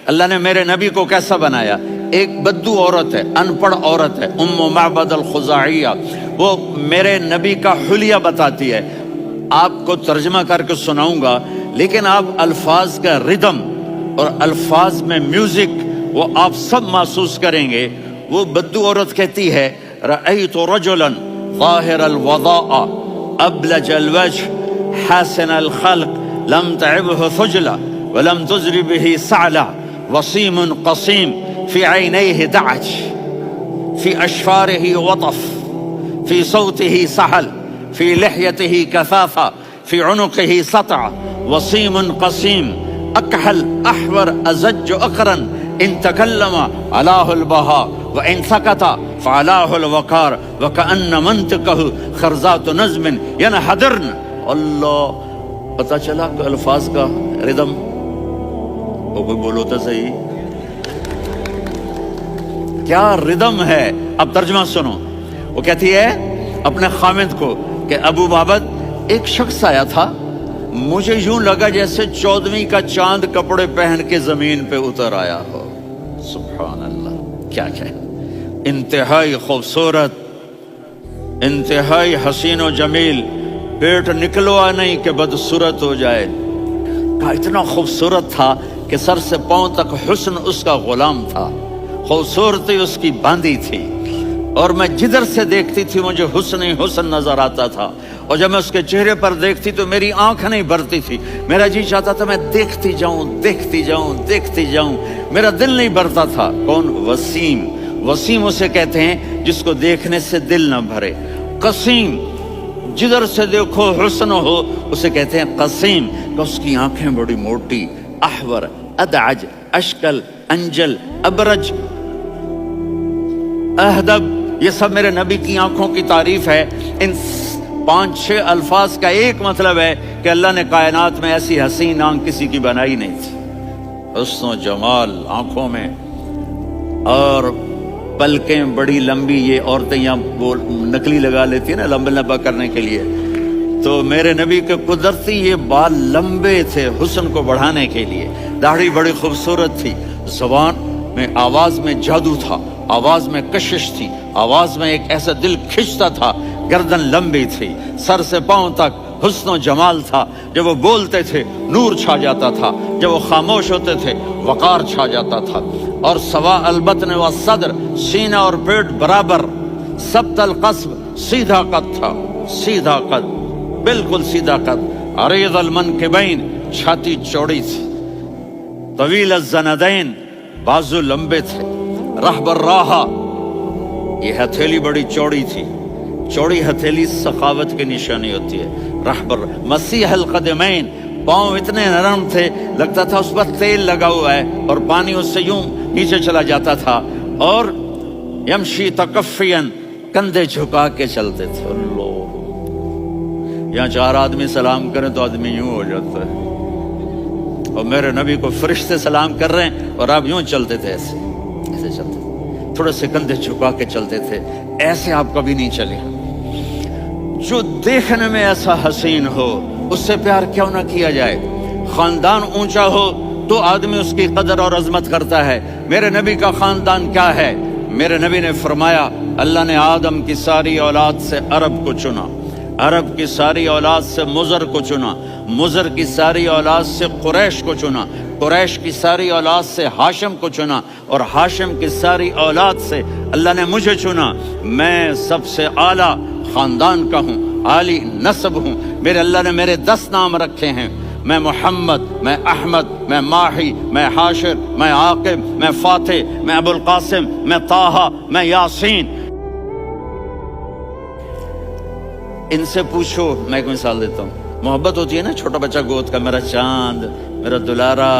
اللہ نے میرے نبی کو کیسا بنایا؟ ایک بدو عورت ہے، انپڑھ عورت ہے، ام معبد الخزاعیہ، وہ میرے نبی کا حلیہ بتاتی ہے. آپ کو ترجمہ کر کے سناؤں گا، لیکن آپ الفاظ کا ردم اور الفاظ میں میوزک وہ آپ سب محسوس کریں گے. وہ بدو عورت کہتی ہے رأیت رجلا ظاہر الوضاء ابلج الوجه حسن الخلق لم تعبه ثجلة ولم تزر به سعلة وصيم قصيم في عينيه دعج في أشفاره وطف في صوته سهل في لحيته كثافة في عنقه سطع وصيم قصيم أكحل أحور أزج أقرن إن تكلم علاه البهاء وإن سكت فعلاه الوقار وكأن منطقه خرزات نظم ينحدرن. اللہ، پتہ چلا کہ الفاظ کا ردم. وہ کوئی بولو تو صحیح، کیا ردم ہے. اب ترجمہ سنو. وہ کہتی ہے اپنے خامد کو کہ ابو بابد، ایک شخص آیا تھا، مجھے یوں لگا جیسے 14ویں کا چاند کپڑے پہن کے زمین پہ اتر آیا ہو. سبحان اللہ، کیا کہ انتہائی خوبصورت، انتہائی حسین و جمیل، پیٹ نکلوا نہیں کہ بدصورت ہو جائے. کہا اتنا خوبصورت تھا کہ سر سے پاؤں تک حسن اس کا غلام تھا، خوبصورتی اس کی باندھی تھی، اور میں جدھر سے دیکھتی تھی مجھے حسن ہی حسن نظر آتا تھا، اور جب میں اس کے چہرے پر دیکھتی تو میری آنکھ نہیں بھرتی تھی، میرا جی چاہتا تھا میں دیکھتی جاؤں دیکھتی جاؤں دیکھتی جاؤں، میرا دل نہیں بھرتا تھا. کون؟ وسیم. وسیم اسے کہتے ہیں جس کو دیکھنے سے دل نہ بھرے. قسیم، جدھر سے دیکھو حسن ہو، اسے کہتے ہیں قسیم، کہ اس کی آنکھیں بڑی موٹی. احور، ادعج، اشکل، انجل، ابرج، اہدب، یہ سب میرے نبی کی آنکھوں کی تعریف ہے. ان 5-6 الفاظ کا ایک مطلب ہے کہ اللہ نے کائنات میں ایسی حسین آنکھ کسی کی بنائی نہیں تھی. حسن و جمال آنکھوں میں، اور پلکیں بڑی لمبی. یہ عورتیں یہاں نکلی لگا لیتی ہیں نا لمبا لمبا کرنے کے لیے، تو میرے نبی کے قدرتی یہ بال لمبے تھے حسن کو بڑھانے کے لیے. داڑھی بڑی خوبصورت تھی. زبان میں، آواز میں جادو تھا، آواز میں کشش تھی، آواز میں ایک ایسا دل کھنچتا تھا. گردن لمبی تھی، سر سے پاؤں تک حسن و جمال تھا. جب وہ بولتے تھے نور چھا جاتا تھا، جب وہ خاموش ہوتے تھے وقار چھا جاتا تھا. اور سوا البطن و صدر، سینہ اور پیٹ برابر. سبت القصب، سیدھا قد تھا، سیدھا قد، بالکل سیدھا قد. عریض المنکبین، چھاتی چوڑی تھی. طویل الزندین، بازو لمبے تھے. رحب الراحہ، یہ ہتھیلی بڑی چوڑی تھی. چوڑی ہتھیلی سخاوت کی نشانی ہوتی ہے. رحبر. مسیح القدمین، پاؤں اتنے نرم تھے لگتا تھا اس پر تیل لگا ہوا ہے، اور پانی اس سے یوں نیچے چلا جاتا تھا. اور یمشی تکفین، کندھے جھکا کے چلتے تھے. اللہ، یہاں 4 آدمی سلام کریں تو آدمی یوں ہو جاتا ہے، اور میرے نبی کو فرشتے سلام کر رہے ہیں اور آپ یوں چلتے تھے، ایسے ایسے چلتے تھے، تھوڑے سے کندھے جھکا کے چلتے تھے. ایسے آپ کبھی نہیں چلے. جو دیکھنے میں ایسا حسین ہو اس سے پیار کیوں نہ کیا جائے. خاندان اونچا ہو تو آدمی اس کی قدر اور عظمت کرتا ہے. میرے نبی کا خاندان کیا ہے؟ میرے نبی نے فرمایا اللہ نے آدم کی ساری اولاد سے عرب کو چنا، عرب کی ساری اولاد سے مضر کو چنا، مضر کی ساری اولاد سے قریش کو چنا، قریش کی ساری اولاد سے ہاشم کو چنا، اور ہاشم کی ساری اولاد سے اللہ نے مجھے چنا. میں سب سے اعلیٰ خاندان کا ہوں، عالی نسب ہوں. میرے اللہ نے میرے 10 نام رکھے ہیں. میں محمد، میں احمد، میں ماہی، میں حاشر، میں عاقب، میں فاتح، میں ابو القاسم، میں طٰہٰ، میں یاسین. ان سے پوچھو. میں ایک مثال دیتا ہوں. محبت ہوتی ہے نا، چھوٹا بچہ گود کا، میرا چاند، میرا دلارا،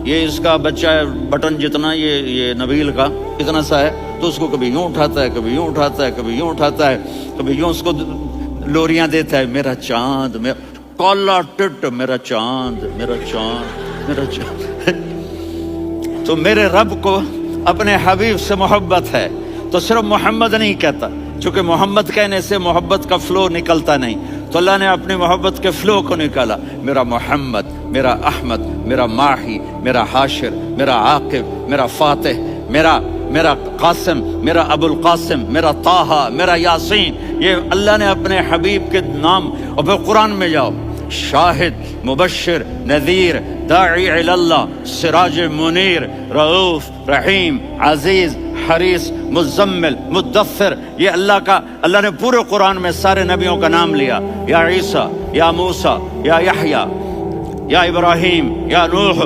یہ اس کا بچہ ہے بٹن جتنا، یہ نبیل کا اتنا سا ہے، تو اس کو کبھی یوں اٹھاتا ہے، کبھی یوں اٹھاتا ہے، کبھی یوں اٹھاتا ہے، کبھی یوں اس کو لوریاں دیتا ہے. میرا چاند، میرا کالا ٹٹ، میرا چاند، میرا چاند، میرا چاند. تو میرے رب کو اپنے حبیب سے محبت ہے تو صرف محمد نہیں کہتا، چونکہ محمد کہنے سے محبت کا فلو نکلتا نہیں، تو اللہ نے اپنی محبت کے فلو کو نکالا، میرا محمد، میرا احمد، میرا ماہی، میرا حاشر، میرا عاقب، میرا فاتح، میرا قاسم، میرا ابو القاسم، میرا طٰہٰ، میرا یاسین. یہ اللہ نے اپنے حبیب کے نام. اور پھر قرآن میں جاؤ، شاہد، مبشر، نذیر، داعی الی اللہ، سراج منیر، رؤوف، رحیم، عزیز، حریص، مزمل، مدثر. یہ اللہ نے پورے قرآن میں سارے نبیوں کا نام لیا. یا عیسیٰ، یا موسیٰ، یا یحییٰ، یا ابراہیم، یا نوح،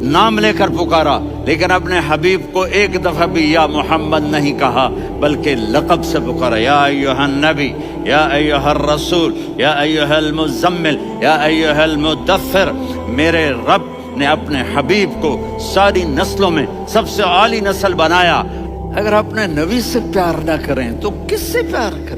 نام لے کر پکارا. لیکن اپنے حبیب کو ایک دفعہ بھی یا محمد نہیں کہا، بلکہ لقب سے پکارا. یا ایھا النبی، یا ایھا الرسول، یا ایھا المزمل، یا ایھا المدثر. میرے رب نے اپنے حبیب کو ساری نسلوں میں سب سے عالی نسل بنایا. اگر اپنے نبی سے پیار نہ کریں تو کس سے پیار کریں؟